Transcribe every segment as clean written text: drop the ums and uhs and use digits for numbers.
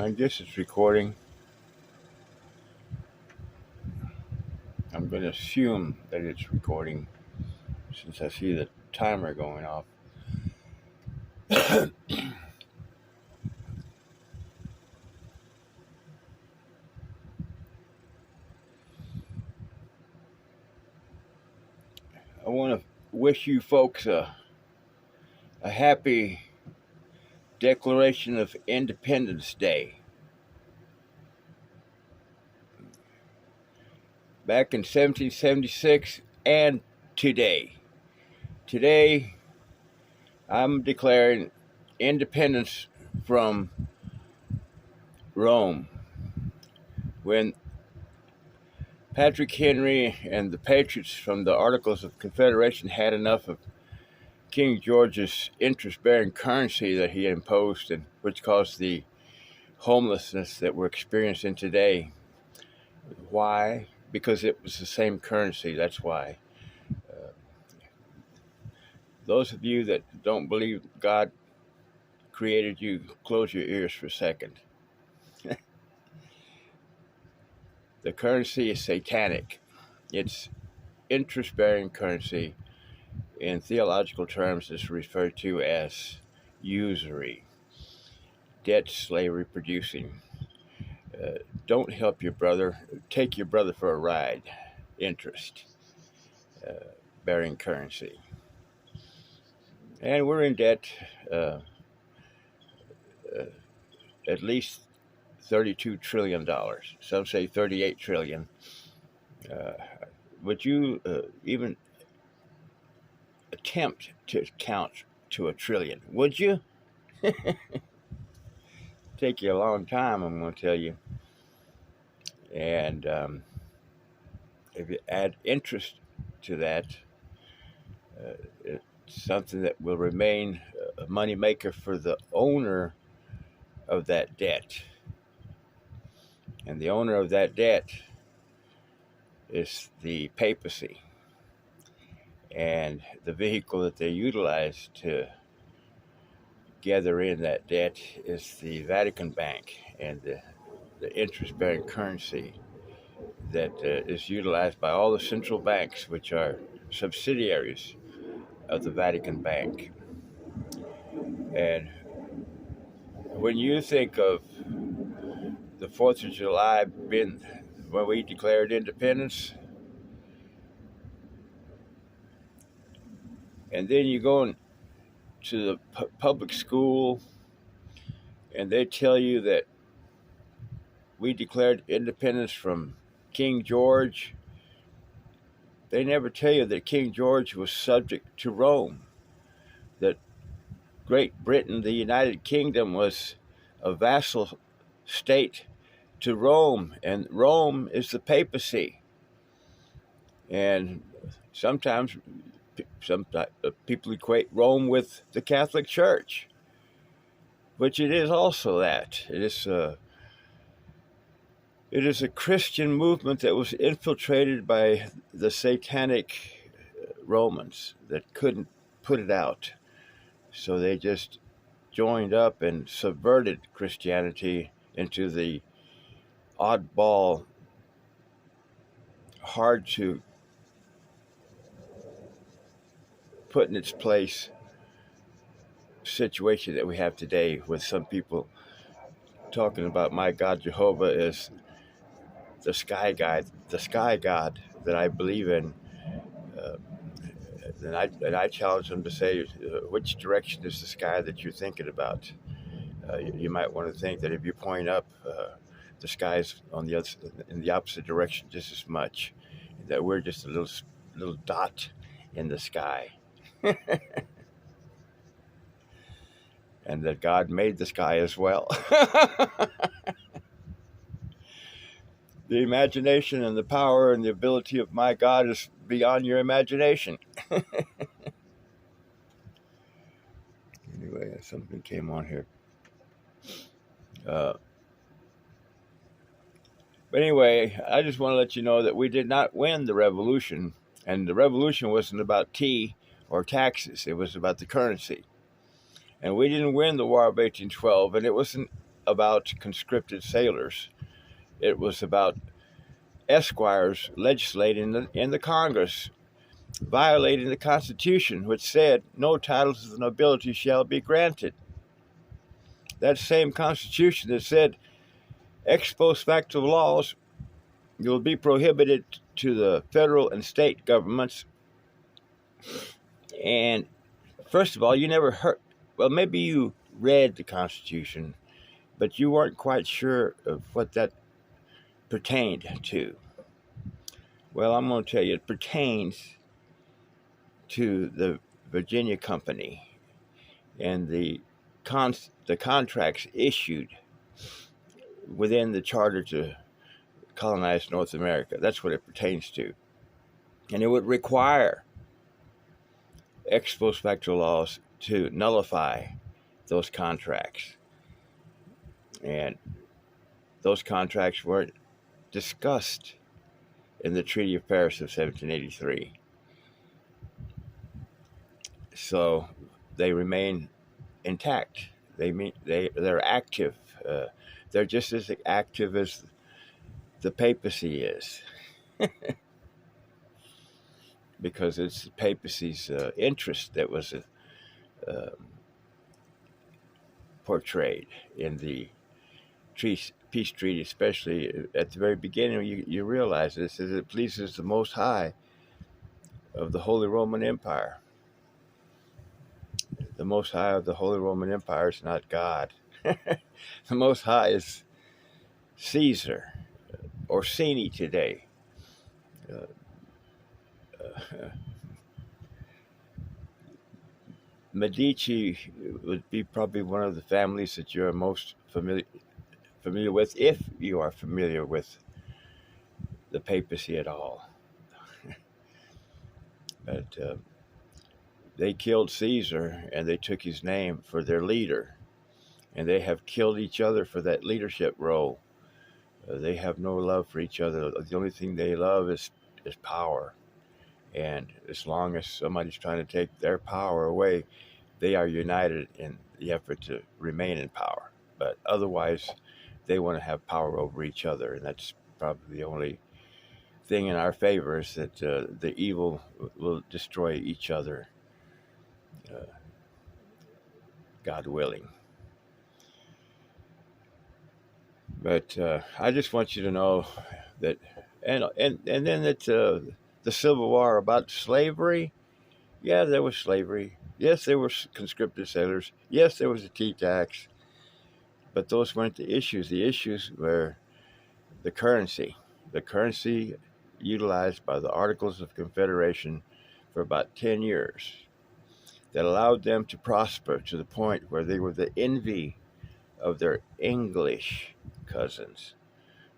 I guess it's recording. I'm going to assume that it's recording since I see the timer going off. I want to wish you folks a happy Declaration of Independence Day. Back in 1776 and today. Today, I'm declaring independence from Rome. When Patrick Henry and the Patriots from the Articles of Confederation had enough of King George's interest-bearing currency that he imposed, and which caused the homelessness that we're experiencing today. Why? Because it was the same currency. That's why. Those of you that don't believe God created you, close your ears for a second. The currency is satanic. It's interest-bearing currency. In theological terms, it's referred to as usury, debt slavery producing. Don't help your brother. Take your brother for a ride. Interest bearing currency. And we're in debt at least $32 trillion. Some say $38 trillion. Would you even attempt to count to $1 trillion? Would you? Take you a long time, I'm going to tell you. And if you add interest to that, it's something that will remain a moneymaker for the owner of that debt. And the owner of that debt is the papacy. And the vehicle that they utilize to gather in that debt is the Vatican Bank and the interest-bearing currency that is utilized by all the central banks, which are subsidiaries of the Vatican Bank. And when you think of the 4th of July being when we declared independence, and then you go to the public school and they tell you that we declared independence from King George, they never tell you that King George was subject to Rome, that Great Britain, the United Kingdom, was a vassal state to Rome, and Rome is the papacy. And sometimes some people equate Rome with the Catholic Church, which it is also that. It is a Christian movement that was infiltrated by the satanic Romans that couldn't put it out. So they just joined up and subverted Christianity into the oddball, hard to put in its place situation that we have today, with some people talking about my God Jehovah as the sky god that I believe in. And I challenge them to say, which direction is the sky that you're thinking about? You might want to think that if you point up, the sky's on the other, in the opposite direction just as much. That we're just a little dot in the sky, and that God made the sky as well. The imagination and the power and the ability of my God is beyond your imagination. Anyway, something came on here. But anyway, I just want to let you know that we did not win the revolution. And the revolution wasn't about tea or taxes. It was about the currency. And we didn't win the War of 1812. And it wasn't about conscripted sailors. It was about esquires legislating in the Congress, violating the Constitution, which said no titles of nobility shall be granted. That same Constitution that said ex post facto laws will be prohibited to the federal and state governments. And first of all, you never heard, well, maybe you read the Constitution, but you weren't quite sure of what that pertained to. Well, I'm going to tell you, it pertains to the Virginia Company and the contracts issued within the charter to colonize North America. That's what it pertains to. And it would require ex post facto laws to nullify those contracts. And those contracts weren't discussed in the Treaty of Paris of 1783. So they remain intact. They're active. They're just as active as the papacy is, because it's the papacy's interest that was portrayed in the peace treaty, especially at the very beginning. You realize this, is it pleases the Most High of the Holy Roman Empire. The Most High of the Holy Roman Empire is not God. The Most High is Caesar, Orsini today. Medici would be probably one of the families that you're most familiar with, if you are familiar with the papacy at all. But they killed Caesar, and they took his name for their leader, and they have killed each other for that leadership role. They have no love for each other. The only thing they love is power. And as long as somebody's trying to take their power away, they are united in the effort to remain in power. But otherwise, they want to have power over each other. And that's probably the only thing in our favor, is that the evil will destroy each other, God willing. But I just want you to know that, and then that the Civil War about slavery, yeah, there was slavery. Yes, there were conscripted sailors. Yes, there was a tea tax. But those weren't the issues. The issues were the currency utilized by the Articles of Confederation for about 10 years, that allowed them to prosper to the point where they were the envy of their English cousins,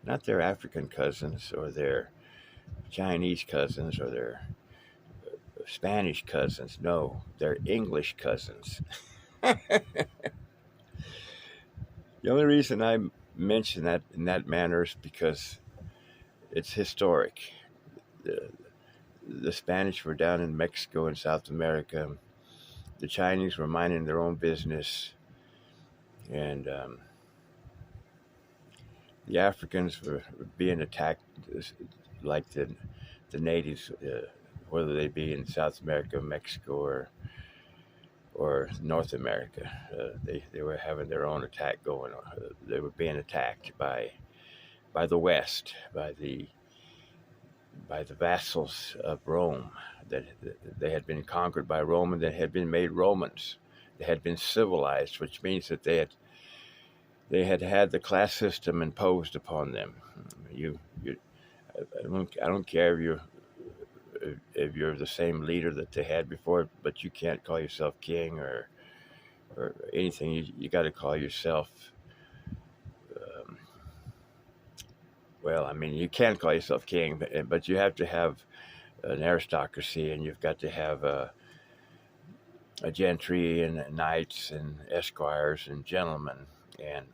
not their African cousins or their Chinese cousins or their Spanish cousins. No, their English cousins. The only reason I mention that in that manner is because it's historic. The Spanish were down in Mexico and South America. The Chinese were minding their own business. And the Africans were being attacked like the natives, whether they be in South America, Mexico, or North America. They were having their own attack going on. They were being attacked by the West, by the vassals of Rome, that they had been conquered by Rome and that had been made Romans. They had been civilized, which means that they had the class system imposed upon them. I don't care if you're the same leader that they had before, but you can't call yourself king or anything. You got to call yourself. Well, I mean, you can call yourself king, but you have to have an aristocracy, and you've got to have a gentry and knights and esquires and gentlemen and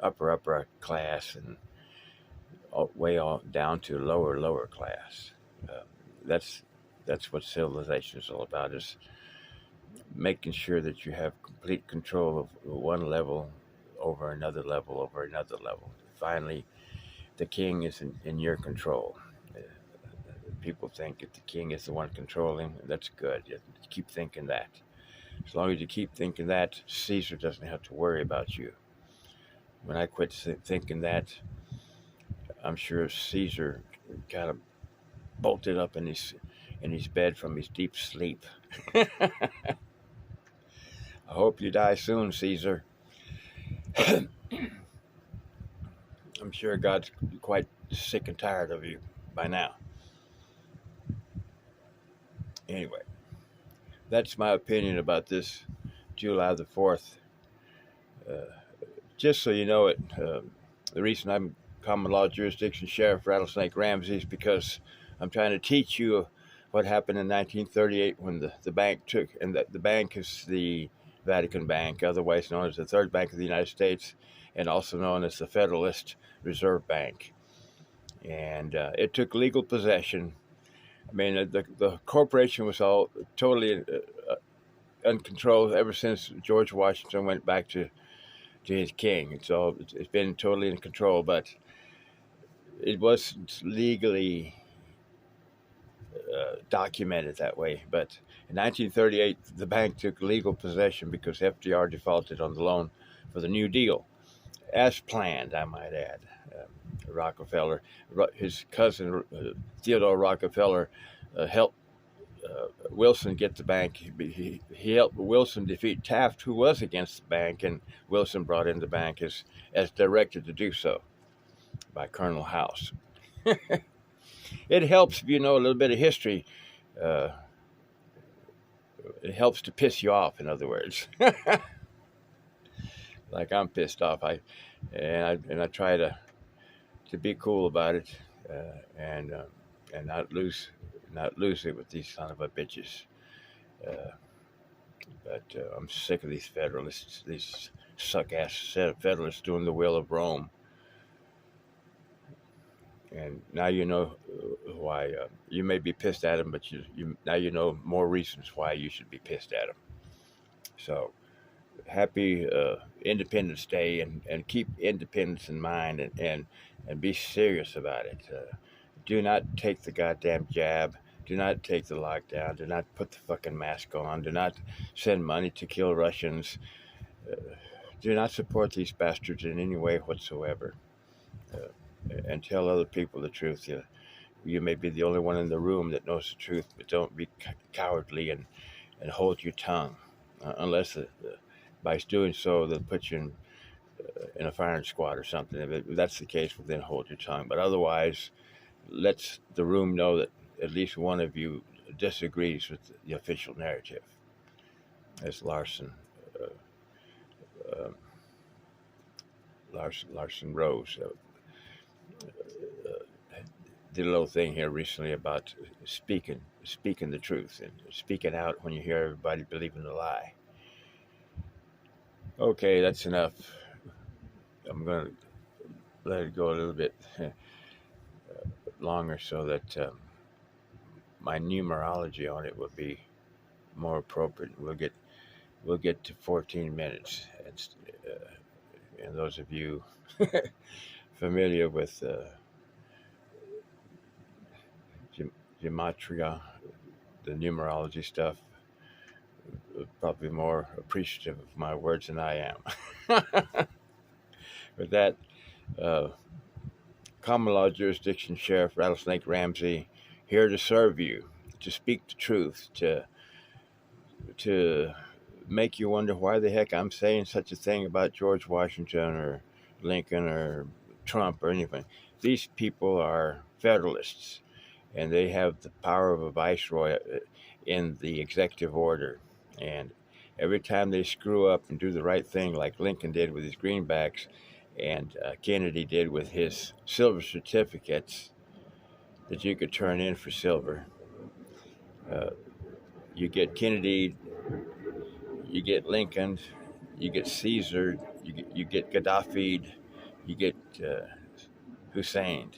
upper class, and way all down to lower class. That's what civilization is all about, is making sure that you have complete control of one level over another level, over another level. Finally, the king is in your control. Uh, People think if the king is the one controlling, that's good. You keep thinking that. As long as you keep thinking that, Caesar doesn't have to worry about you. When I quit thinking that, I'm sure Caesar kind of bolted up in his bed from his deep sleep. I hope you die soon, Caesar. I'm sure God's quite sick and tired of you by now. Anyway, that's my opinion about this July the 4th. Uh, just so you know it, the reason I'm common law jurisdiction sheriff Rattlesnake Ramsey is because I'm trying to teach you what happened in 1938 when the bank took, and the bank is the Vatican Bank, otherwise known as the Third Bank of the United States, and also known as the Federalist Reserve Bank. And it took legal possession. I mean, the corporation was all totally uncontrolled ever since George Washington went back to his king. It's been totally in control, but it wasn't legally documented that way. But in 1938, the bank took legal possession because FDR defaulted on the loan for the New Deal, as planned, I might add. Rockefeller, his cousin Theodore Rockefeller, helped Wilson get the bank. He helped Wilson defeat Taft, who was against the bank, and Wilson brought in the bank as directed to do so by Colonel House. It helps if you know a little bit of history. Uh, it helps to piss you off, in other words. Like I'm pissed off. I try to be cool about it, and not lose it with these son of a bitches. But I'm sick of these Federalists, these suck-ass Federalists doing the will of Rome. And now you know why you may be pissed at them, but now you know more reasons why you should be pissed at them. So happy Independence Day, and keep independence in mind, and be serious about it. Do not take the goddamn jab. Do not take the lockdown. Do not put the fucking mask on. Do not send money to kill Russians. Do not support these bastards in any way whatsoever. And tell other people the truth. You may be the only one in the room that knows the truth, but don't be cowardly and hold your tongue. Unless by doing so, they'll put you in a firing squad or something. If that's the case, well, then hold your tongue. But otherwise, let the room know that at least one of you disagrees with the official narrative. As Larson Rose did a little thing here recently about speaking the truth and speaking out when you hear everybody believing a lie. Okay, that's enough. I'm going to let it go a little bit longer so that my numerology on it will be more appropriate. We'll get to 14 minutes, and those of you familiar with gematria, the numerology stuff, probably more appreciative of my words than I am. With that, common law jurisdiction sheriff Rattlesnake Ramsey, here to serve you, to speak the truth, to make you wonder why the heck I'm saying such a thing about George Washington or Lincoln or Trump or anything. These people are Federalists, and they have the power of a viceroy in the executive order. And every time they screw up and do the right thing, like Lincoln did with his greenbacks, and Kennedy did with his silver certificates that you could turn in for silver. You get Kennedy, you get Lincoln, you get Caesar, you get Gaddafi, you get Hussein.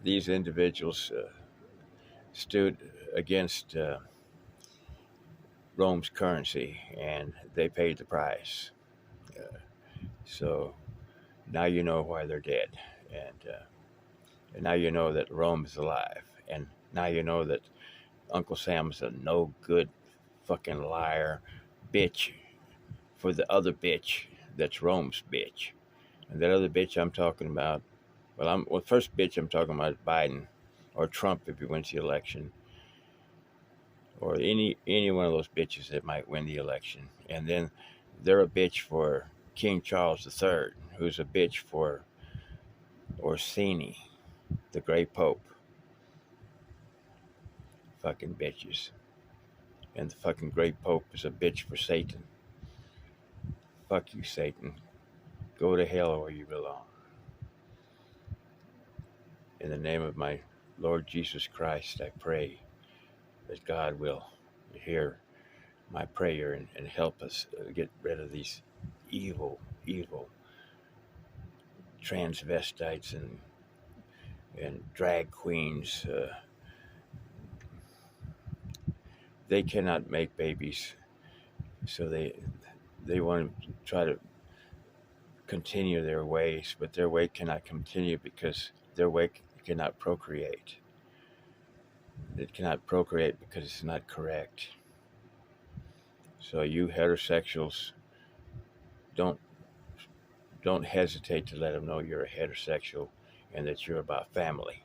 These individuals stood against Rome's currency, and they paid the price. So now you know why they're dead, and now you know that Rome is alive, and now you know that Uncle Sam's a no good fucking liar, bitch for the other bitch that's Rome's bitch, and that other bitch I'm talking about. Well, first bitch I'm talking about is Biden or Trump if he wins the election, or any one of those bitches that might win the election, and then they're a bitch for King Charles III, who's a bitch for Orsini, the Grey Pope. Fucking bitches. And the fucking Great Pope is a bitch for Satan. Fuck you, Satan. Go to hell where you belong. In the name of my Lord Jesus Christ, I pray that God will hear my prayer and help us get rid of these evil, evil transvestites and drag queens. They cannot make babies, so they want to try to continue their ways, but their way cannot continue because their way cannot procreate. It cannot procreate because it's not correct. So you heterosexuals, don't don't hesitate to let them know you're a heterosexual and that you're about family.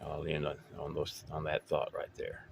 I'll end on that thought right there.